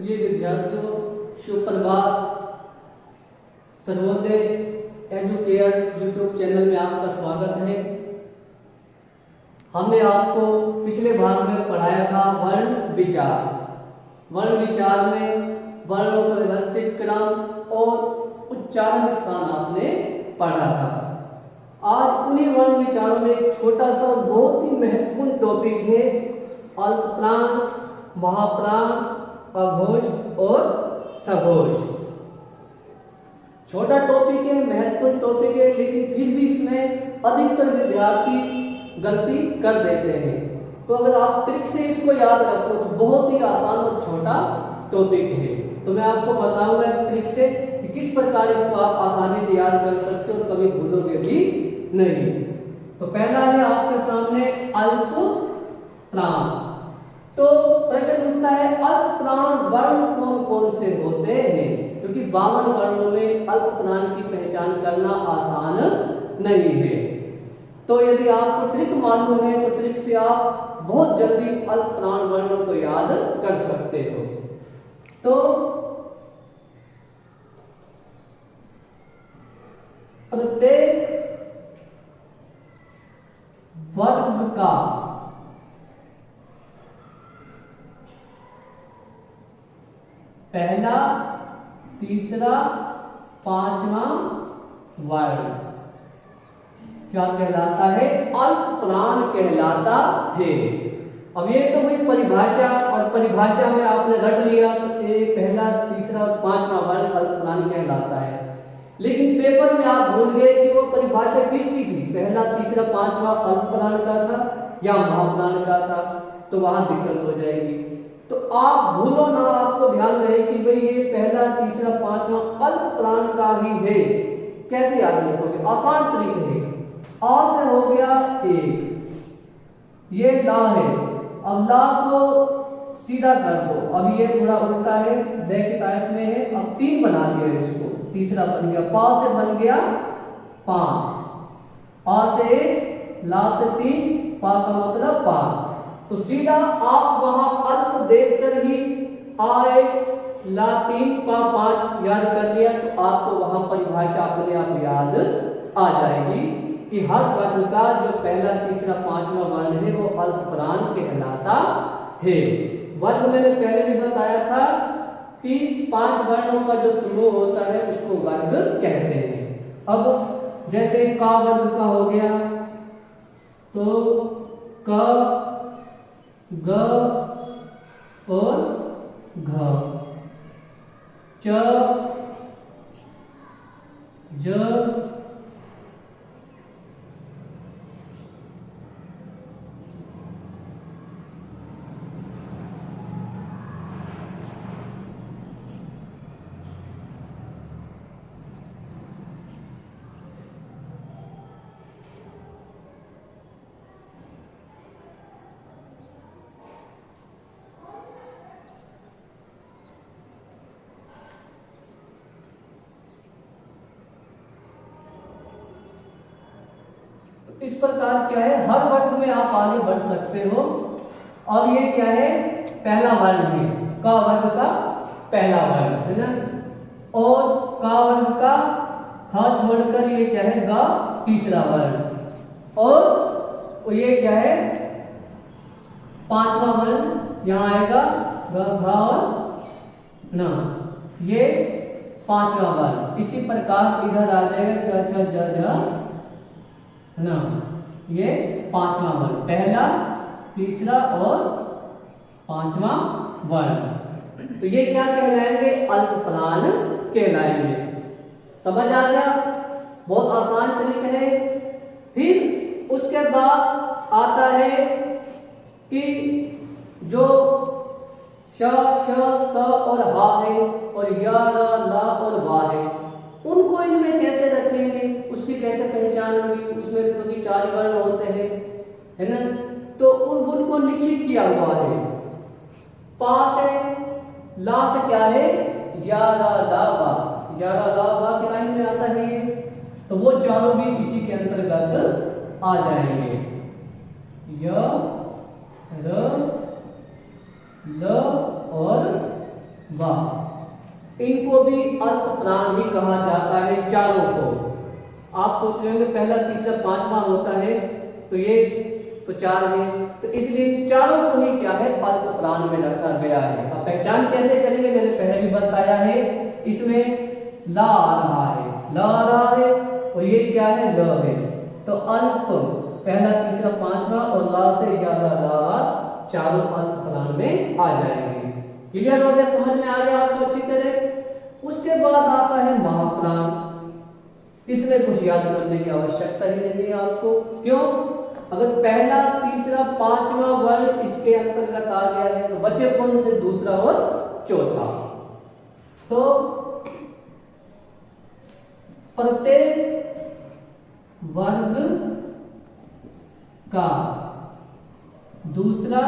प्रिय विद्यार्थियों, शुभ प्रभात। Sarvodaya educare YouTube channel में आपका स्वागत है। हमने आपको पिछले भाग में पढ़ाया था वर्ण विचार। वर्ण विचार में वर्णों का व्यवस्थित क्रम और उच्चारण स्थान आपने पढ़ा था। आज उन्हीं वर्ण विचारों में एक छोटा सा बहुत ही महत्वपूर्ण टॉपिक है अल्पप्राण, महाप्राण, अघोष और सघोष। छोटा टॉपिक है, महत्वपूर्ण टॉपिक है, लेकिन फिर भी इसमें अधिकतर विद्यार्थी गलती कर देते हैं। तो अगर आप ट्रिक से इसको याद रखो तो बहुत ही आसान और छोटा टॉपिक है। तो मैं आपको बताऊंगा ट्रिक से कि किस प्रकार इसको आप आसानी से याद कर सकते हो और कभी भूलोगे भी नहीं। तो पहला है आपके सामने अल्पप्राण। तो प्रश्न उठता है अल्पप्राण वर्ण कौन कौन से होते हैं, क्योंकि 52 वर्णों में अल्पप्राण की पहचान करना आसान नहीं है। तो यदि आपको ट्रिक मालूम है तो ट्रिक से आप बहुत जल्दी अल्पप्राण वर्णों को याद कर सकते हो। तो प्रत्येक वर्ग का पहला, तीसरा, पांचवा वर्ण क्या कहलाता है? अल्पप्राण कहलाता है। अब ये तो हुई परिभाषा, और परिभाषा में आपने रट लिया तो एक पहला, तीसरा और पांचवा वर्ण अल्पप्राण कहलाता है। लेकिन पेपर में आप भूल गए कि वो परिभाषा किसकी थी, पहला, तीसरा, पांचवा अल्पप्राण का था या महाप्राण का था, तो वहां दिक्कत हो जाएगी। तो आप भूलो ना, आपको ध्यान रहे कि भाई ये पहला, तीसरा, पांचवा अल्पप्राण का ही है। कैसे याद रखोगे? आसान तरीके है। आ से हो गया एक, ये ला है, अब ला को सीधा कर दो। अब ये थोड़ा उल्टा है, दे के टाइप में है, अब 3 बना दिया इसको, तीसरा बन गया। पा से बन गया 5, आ से 1, ला से 3, पा का मतलब 5। तो सीधा आप वहां अल्प देखकर ही आए, ला 3, पा 5 याद कर लिया तो आपको वहां परिभाषा अपने आप याद आ जाएगी कि हर वर्ण का जो पहला, तीसरा, पांचवा वर्ण है वो अल्पप्राण कहलाता है। वर्ग मैंने पहले भी बताया था कि 5 वर्णों का जो समूह होता है उसको वर्ग कहते हैं। अब जैसे का वर्ग का हो गया तो क, ग और घ, च, ज, इस प्रकार क्या है, हर वर्ग में आप आगे बढ़ सकते हो। अब ये क्या है? पहला वर्ण है, का वर्ग का पहला वर्ण है ना, और का वर्ग का ख छोड़कर ये क्या है? ग तीसरा वर्ण, और ये क्या है? पांचवा वर्ण यहाँ आएगा ग, घ और न, ये पांचवा वर्ण। इसी प्रकार इधर आ जाएगा च, छ, ज, झ, ना, ये पांचवा वर्ण, पहला, तीसरा और पांचवा वर्ण। तो ये क्या कहलाएंगे? अल्पप्राण कहलाएंगे। समझ आ गया? बहुत आसान तरीका है। फिर उसके बाद आता है कि जो श, श, स और हा है, और या, र, ला और वा है, उनको इनमें कैसे रखेंगे, उसकी कैसे पहचान होगी? उसमें क्योंकि 4 वर्ण होते हैं, है ना, तो उनको निश्चित किया हुआ है। पा से, ला से क्या है? या, रा, ला, वा, या, रा, ला, वा की लाइन में आता है ये, तो वो चारों भी इसी के अंतर्गत आ जाएंगे। य, र, ल और वाह। इनको भी अल्प प्राण ही कहा जाता है, चारों को। आप सोच रहे होंगे पहला तीसरा पांचवा होता है, तो ये तो चार है, तो इसलिए चारों को ही क्या है अल्प प्राण में रखा गया है। अब पहचान कैसे करेंगे, मैंने पहले भी बताया है, इसमें ला आ रहा है, ला आ रहा है, और ये क्या है ल है, तो अल्प पहला तीसरा पांचवा और ला से ज्यादा ला चारों अल्प प्राण में आ जाएंगे। क्लियर हो गया, समझ में आ गया आपको अच्छी तरह। उसके बाद आता है महाप्राण। इसमें कुछ याद करने की आवश्यकता ही नहीं है आपको, क्यों? अगर पहला तीसरा पांचवा वर्ण इसके अंतर्गत आ गया है तो बचे कौन से, दूसरा और चौथा। तो प्रत्येक वर्ग का दूसरा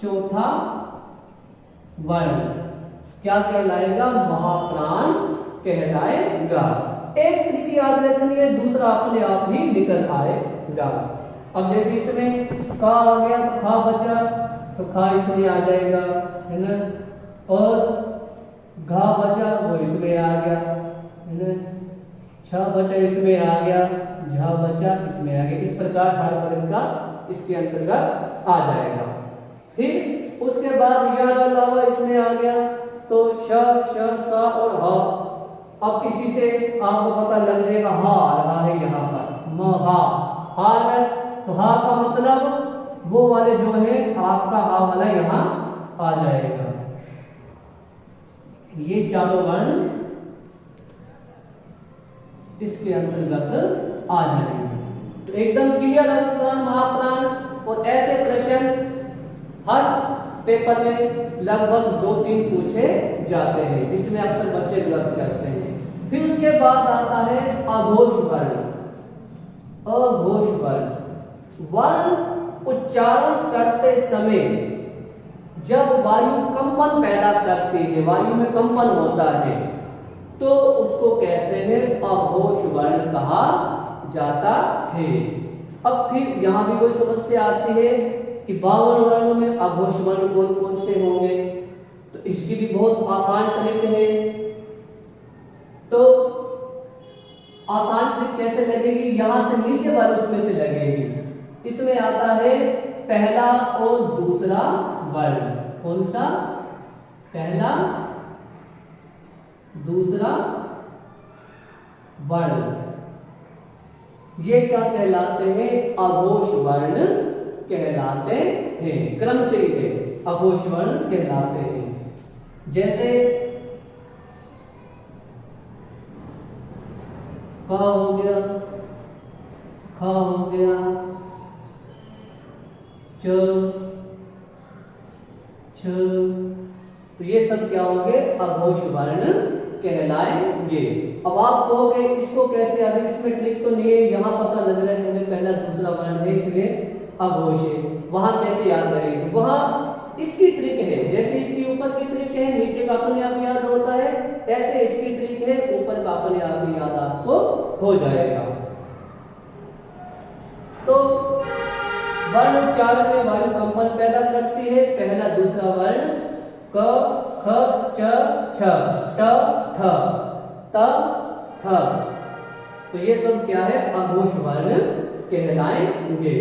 चौथा वर्ण क्या कहलाएगा, महाप्राण कहलाएगा। एक तरीके याद रखनी है, दूसरा अपने आप ही निकल आएगा। अब जैसे इसमें का आ गया तो खा बचा, तो खा इसमें आ जाएगा, है ना, और घा बचा वो इसमें आ गया, है ना, छा बचा इसमें आ गया, झा बचा इसमें आ गया। इस प्रकार हर वर्ग का इसके अंतर्गत आ जाएगा। फिर उसके बाद यह अलावा इसमें आ गया, तो श, श, सा और ह। अब इसी से आपको पता लग जाएगा हा आ रहा है यहाँ पर, म हा, हा है, तो हा का मतलब वो वाले जो है आपका हा वाला यहाँ आ जाएगा। ये चारों वर्ण इसके अंतर्गत आ जाएंगे। तो एकदम क्लियर है प्राण महाप्राण। और ऐसे प्रश्न हर पेपर में लगभग 2-3 पूछे जाते हैं, जिसमें अक्सर बच्चे गलत करते हैं। फिर उसके बाद आता है अघोष वर्ण। अघोष वर्ण, वर्ण उच्चारण करते समय जब वायु कंपन पैदा करती है, वायु में कंपन होता है, तो उसको कहते हैं अघोष वर्ण कहा जाता है। अब फिर यहाँ भी कोई समस्या आती है कि 52 वर्णों में अघोष वर्ण कौन कौन से होंगे, तो इसकी भी बहुत आसान तरीके हैं। तो आसान ट्रिक कैसे लगेगी, यहां से नीचे वाले उसमें से लगेगी। इसमें आता है पहला और दूसरा वर्ण। कौन सा, पहला दूसरा वर्ण, ये क्या कहलाते हैं, अघोष वर्ण कहलाते हैं। क्रम से ही अघोष वर्ण कहलाते हैं। जैसे का हो गया, खा हो गया, च, छ, तो ये सब क्या होंगे, अघोष वर्ण कहलाएंगे। अब आप कहोगे इसको कैसे, अगर इसमें ट्रिक तो नहीं है, यहाँ पता लग रहा है तुम्हें पहला दूसरा वर्ण है इसलिए अघोष है, वहां कैसे याद करेंगे? वहां इसकी ट्रिक है, जैसे इसकी ऊपर की ट्रिक है नीचे का अपने आप याद होता है, ऐसे इसकी ट्रिक है ऊपर का अपने आप ही याद आपको हो जाएगा। तो वर्ण उच्चारण में वायु कंपन पैदा करती है। पहला दूसरा वर्ण क, ख, च, छ, ट, थ, त, थ, तो ये सब क्या है, अघोष वर्ण कहलाएंगे।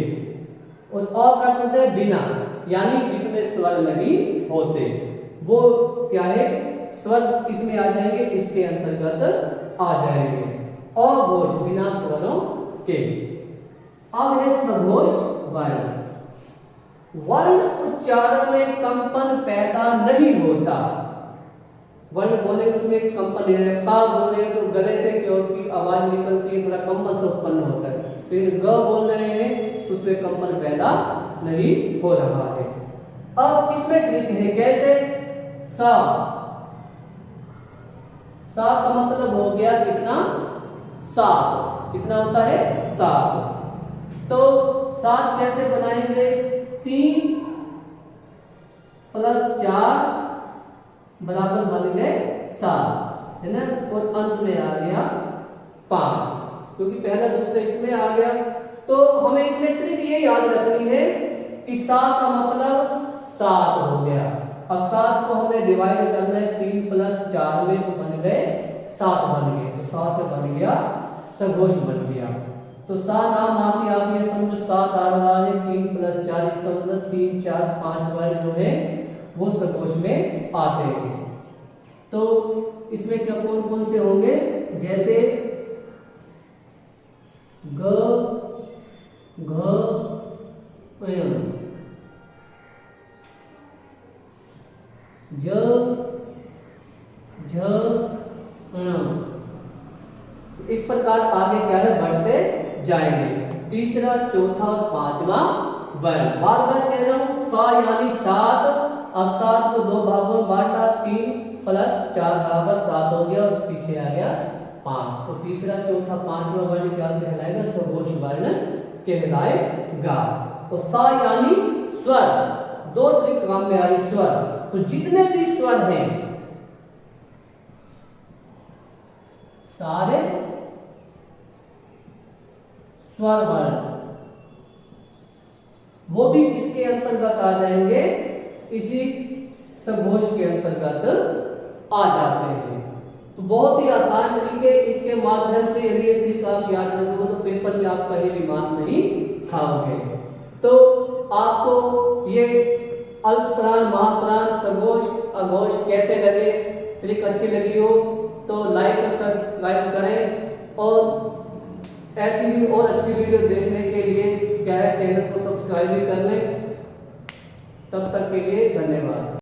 और अ का मतलब है बिना, यानी जिसमें स्वर नहीं होते, वो क्या है, स्वर किसमें आ जाएंगे, इसके अंतर्गत आ जाएंगे। अघोष बिना स्वरों के। अब है सघोष वर्ण। वर्ण उच्चारण में कंपन पैदा नहीं होता। वर्ण बोले उसमें कंपन नहीं है, का बोले तो गले से क्योंकि आवाज निकलती है, थोड़ा कंपन से उत्पन्न होता है। लेकिन ग बोल रहे हैं उसमें कंपन पैदा नहीं हो रहा है। अब इसमें ट्रिक है, कैसे, सा, सा का मतलब हो गया कितना, 7। कितना होता है, 7। तो 7 कैसे बनाएंगे, 3 + 4 बराबर बन गए 7, है ना, और अंत में आ गया 5, क्योंकि पहला दूसरा इसमें आ गया। तो हमें इसमें ट्रिक ये याद रखनी है कि 7 का मतलब 7 हो गया। अब 7 को हमें डिवाइड करना है 3 + 4 में, तो बन गए 7 बन गए, तो 7 से बन गया सघोष बन गया। तो 7 नाम आप ये समझो 7 आ रहा है 3 + 4, इसका मतलब 3 4 5 वर्ण जो है वो सघोष में आते हैं। तो इसमें क्या कौन कौन से होंगे, जैसे ग घ ङ, ज झ ण, इस प्रकार आगे क्या है बढ़ते जाएंगे। तीसरा, चौथा और पांचवा वर्ण। बार बार कह रहा हूं सा यानी 7। अब 7 को 2 भागों में बांटा, 3 + 4 बराबर 7 हो गया और पीछे आ गया 5। तो तीसरा, चौथा, पांचवा वर्ण क्या कहलाएगा, सघोष वर्ण कहलाएगा। तो सा यानी स्वर, 2 ट्रिक काम में आई स्वर। तो जितने भी स्वर हैं सारे स्वर वर्ण वो भी किसके अंतर्गत आ जाएंगे, इसी सघोष के अंतर्गत आ जाते हैं। तो बहुत ही आसान तरीके, इसके माध्यम से यदि ये ट्रिक आप याद रखोगे तो पेपर में आप कहीं भी मार्क नहीं खाओगे। तो आपको ये अल्पप्राण, महाप्राण, सघोष, अघोष कैसे लगे, ट्रिक अच्छी लगी हो तो लाइक और सब्सक्राइब करें, और ऐसी भी और अच्छी वीडियो देखने के लिए क्या है चैनल को सब्सक्राइब भी कर लें। तब तक के लिए धन्यवाद।